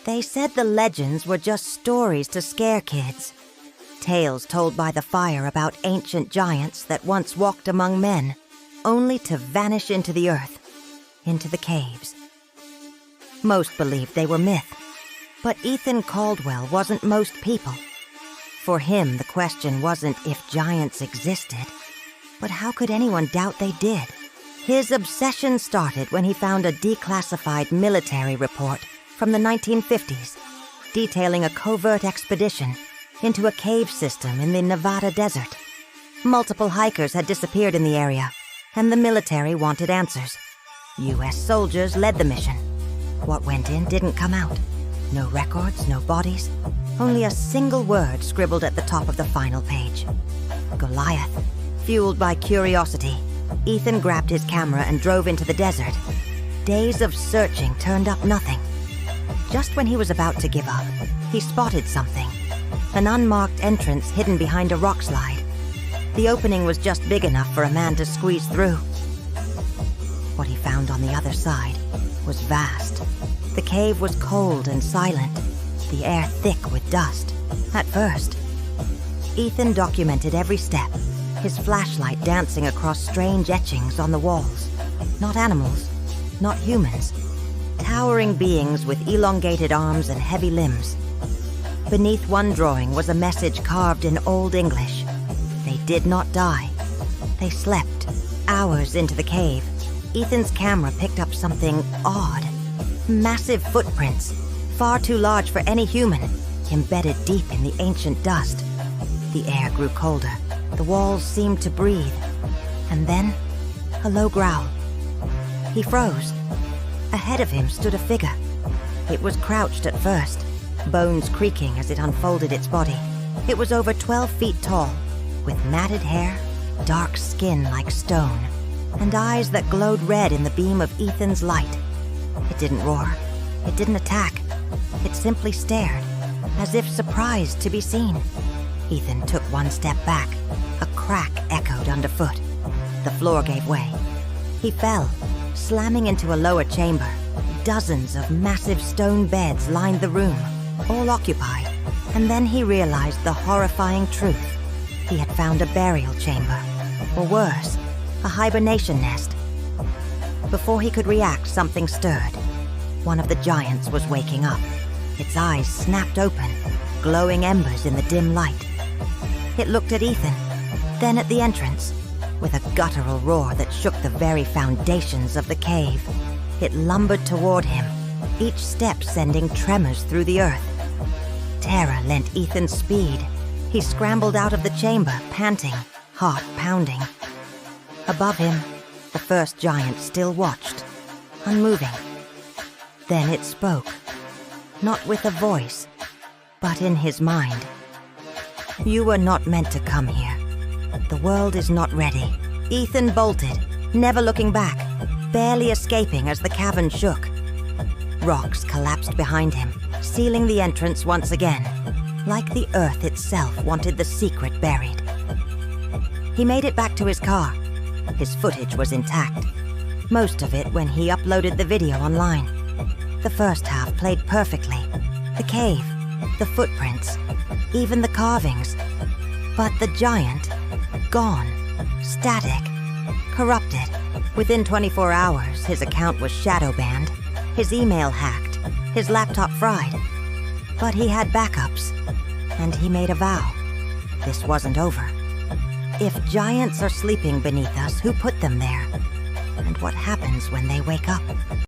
They said the legends were just stories to scare kids. Tales told by the fire about ancient giants that once walked among men, only to vanish into the earth, into the caves. Most believed they were myth, but Ethan Caldwell wasn't most people. For him, the question wasn't if giants existed, but how could anyone doubt they did? His obsession started when he found a declassified military report from the 1950s, detailing a covert expedition into a cave system in the Nevada desert. Multiple hikers had disappeared in the area, and the military wanted answers. U.S. soldiers led the mission. What went in didn't come out. No records, no bodies, only a single word scribbled at the top of the final page. Goliath. Fueled by curiosity, Ethan grabbed his camera and drove into the desert. Days of searching turned up nothing. Just when he was about to give up, he spotted something. An unmarked entrance hidden behind a rock slide. The opening was just big enough for a man to squeeze through. What he found on the other side was vast. The cave was cold and silent, the air thick with dust. At first, Ethan documented every step, his flashlight dancing across strange etchings on the walls. Not animals, not humans. Towering beings with elongated arms and heavy limbs. Beneath one drawing was a message carved in Old English. They did not die. They slept. Hours into the cave, Ethan's camera picked up something odd. Massive footprints, far too large for any human, embedded deep in the ancient dust. The air grew colder. The walls seemed to breathe. And then, a low growl. He froze. Ahead of him stood a figure. It was crouched at first, bones creaking as it unfolded its body. It was over 12 feet tall, with matted hair, dark skin like stone, and eyes that glowed red in the beam of Ethan's light. It didn't roar. It didn't attack. It simply stared, as if surprised to be seen. Ethan took one step back. A crack echoed underfoot. The floor gave way. He fell, slamming into a lower chamber. Dozens of massive stone beds lined the room, all occupied. And then he realized the horrifying truth. He had found a burial chamber, or worse, a hibernation nest. Before he could react, something stirred. One of the giants was waking up. Its eyes snapped open, glowing embers in the dim light. It looked at Ethan, then at the entrance. With a guttural roar that shook the very foundations of the cave, it lumbered toward him, each step sending tremors through the earth. Terror lent Ethan speed. He scrambled out of the chamber, panting, heart pounding. Above him, the first giant still watched, unmoving. Then it spoke, not with a voice, but in his mind. You were not meant to come here. The world is not ready. Ethan bolted, never looking back, barely escaping as the cavern shook. Rocks collapsed behind him, sealing the entrance once again, like the earth itself wanted the secret buried. He made it back to his car. His footage was intact, most of it when he uploaded the video online. The first half played perfectly. The cave, the footprints, even the carvings. But the giant, gone, static, corrupted. Within 24 hours, his account was shadow banned, his email hacked, his laptop fried. But he had backups, and he made a vow. This wasn't over. If giants are sleeping beneath us, who put them there? And what happens when they wake up?